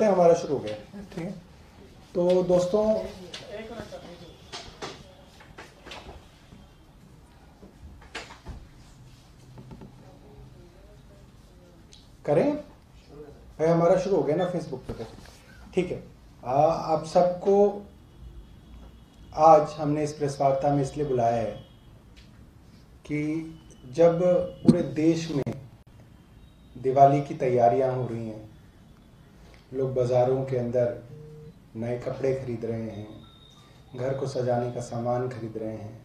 करते हैं, हमारा शुरू हो गया। ठीक है, तो दोस्तों करें भाई, हमारा शुरू हो गया ना फेसबुक पे। ठीक है, आप सबको आज हमने इस प्रेस वार्ता में इसलिए बुलाया है कि जब पूरे देश में दिवाली की तैयारियां हो रही हैं, लोग बाज़ारों के अंदर नए कपड़े खरीद रहे हैं, घर को सजाने का सामान खरीद रहे हैं,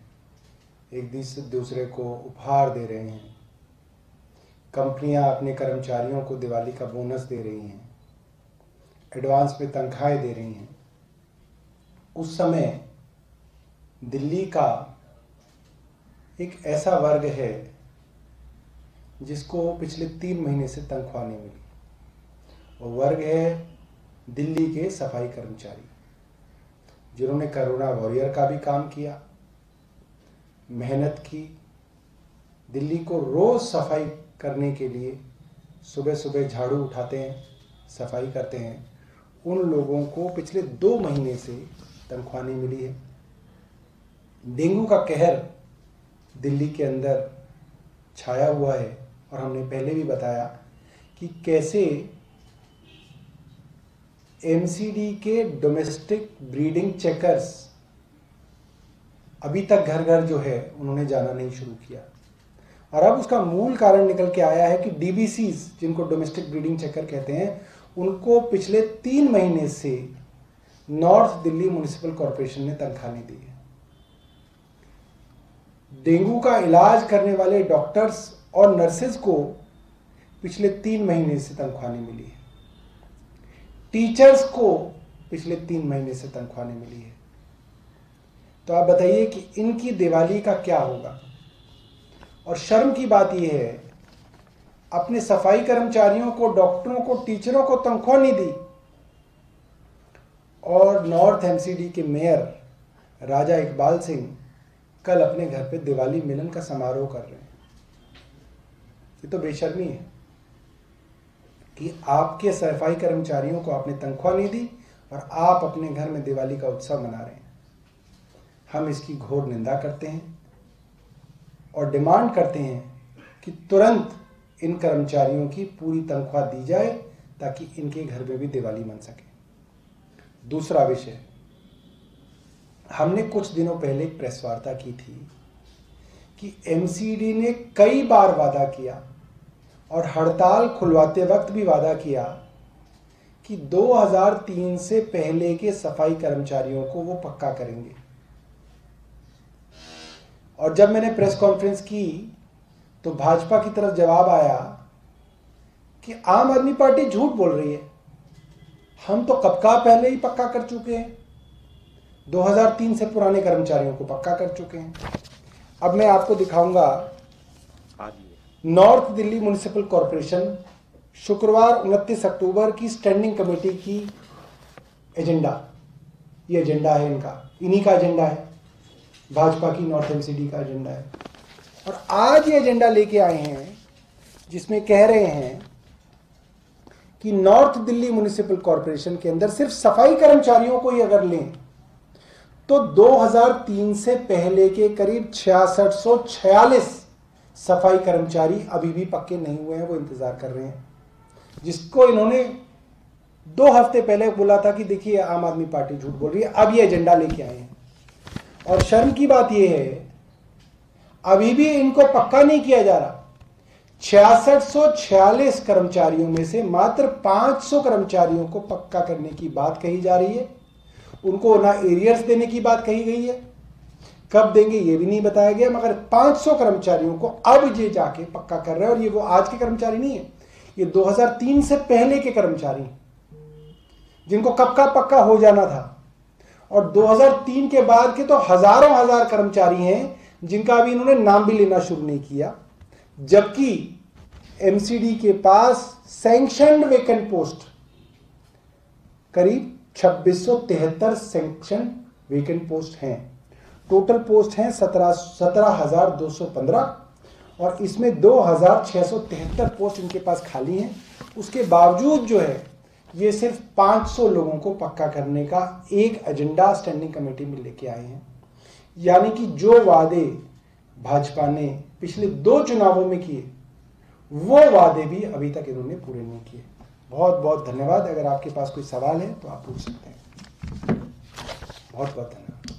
एक दूसरे को उपहार दे रहे हैं, कंपनियां अपने कर्मचारियों को दिवाली का बोनस दे रही हैं, एडवांस में तनख्वाहें दे रही हैं, उस समय दिल्ली का एक ऐसा वर्ग है जिसको पिछले 3 महीने से तनख्वाह नहीं मिली। वो वर्ग है दिल्ली के सफाई कर्मचारी, जिन्होंने कोरोना वॉरियर का भी काम किया, मेहनत की, दिल्ली को रोज़ सफाई करने के लिए सुबह सुबह झाड़ू उठाते हैं, सफाई करते हैं। उन लोगों को पिछले 2 महीने से तनख्वाह नहीं मिली है। डेंगू का कहर दिल्ली के अंदर छाया हुआ है और हमने पहले भी बताया कि कैसे एमसीडी के डोमेस्टिक ब्रीडिंग चेकर्स अभी तक घर घर जो है उन्होंने जाना नहीं शुरू किया। और अब उसका मूल कारण निकल के आया है कि डीबीसीज, जिनको डोमेस्टिक ब्रीडिंग चेकर कहते हैं, उनको पिछले 3 महीने से नॉर्थ दिल्ली म्युनिसिपल कॉरपोरेशन ने तनख्वाह नहीं दी है। डेंगू का इलाज करने वाले डॉक्टर्स और नर्सेज को पिछले 3 महीने से तनख्वाह नहीं मिली है। टीचर्स को पिछले 3 महीने से तनख्वाह नहीं मिली है। तो आप बताइए कि इनकी दिवाली का क्या होगा। और शर्म की बात यह है, अपने सफाई कर्मचारियों को, डॉक्टरों को, टीचरों को तनख्वाह नहीं दी और नॉर्थ एमसीडी के मेयर राजा इकबाल सिंह कल अपने घर पे दिवाली मिलन का समारोह कर रहे हैं। ये तो बेशर्मी है कि आपके सफाई कर्मचारियों को आपने तनख्वाह नहीं दी और आप अपने घर में दिवाली का उत्सव मना रहे हैं। हम इसकी घोर निंदा करते हैं और डिमांड करते हैं कि तुरंत इन कर्मचारियों की पूरी तनख्वाह दी जाए ताकि इनके घर में भी दिवाली मन सके। दूसरा विषय, हमने कुछ दिनों पहले एक प्रेस वार्ता की थी कि एमसीडी ने कई बार वादा किया और हड़ताल खुलवाते वक्त भी वादा किया कि 2003 से पहले के सफाई कर्मचारियों को वो पक्का करेंगे। और जब मैंने प्रेस कॉन्फ्रेंस की तो भाजपा की तरफ जवाब आया कि आम आदमी पार्टी झूठ बोल रही है, हम तो कब का पहले ही पक्का कर चुके हैं, 2003 से पुराने कर्मचारियों को पक्का कर चुके हैं। अब मैं आपको दिखाऊंगा नॉर्थ दिल्ली म्युनिसिपल कॉरपोरेशन शुक्रवार 29 अक्टूबर की स्टैंडिंग कमेटी की एजेंडा। ये एजेंडा है इनका, इन्हीं का एजेंडा है, भाजपा की नॉर्थ एमसीडी का एजेंडा है। और आज ये एजेंडा लेके आए हैं जिसमें कह रहे हैं कि नॉर्थ दिल्ली म्युनिसिपल कॉरपोरेशन के अंदर सिर्फ सफाई कर्मचारियों को ही अगर लें तो 2003 से पहले के करीब 6646 सफाई कर्मचारी अभी भी पक्के नहीं हुए हैं, वो इंतजार कर रहे हैं। जिसको इन्होंने 2 हफ्ते पहले बोला था कि देखिए आम आदमी पार्टी झूठ बोल रही है, अब ये एजेंडा लेके आए हैं। और शर्म की बात यह है, अभी भी इनको पक्का नहीं किया जा रहा। 6646 कर्मचारियों में से मात्र 500 कर्मचारियों को पक्का करने की बात कही जा रही है। उनको ना एरियर्स देने की बात कही गई है, कब देंगे ये भी नहीं बताया गया, मगर 500 कर्मचारियों को अब ये जाके पक्का कर रहे हैं। और ये वो आज के कर्मचारी नहीं है, ये 2003 से पहले के कर्मचारी जिनको कब का पक्का हो जाना था। और 2003 के बाद के तो हजारों हजार कर्मचारी हैं जिनका अभी इन्होंने नाम भी लेना शुरू नहीं किया, जबकि एमसीडी के पास सैंक्शनड वेकेंट पोस्ट करीब 2673 सैंक्शन वेकेंट पोस्ट हैं। टोटल पोस्ट हैं 17,215 और इसमें 2,673 पोस्ट इनके पास खाली हैं। उसके बावजूद जो है ये सिर्फ 500 लोगों को पक्का करने का एक एजेंडा स्टैंडिंग कमेटी में लेके आए हैं। यानी कि जो वादे भाजपा ने पिछले 2 चुनावों में किए, वो वादे भी अभी तक इन्होंने पूरे नहीं किए। बहुत बहुत धन्यवाद। अगर आपके पास कोई सवाल है तो आप पूछ सकते हैं। बहुत बहुत धन्यवाद।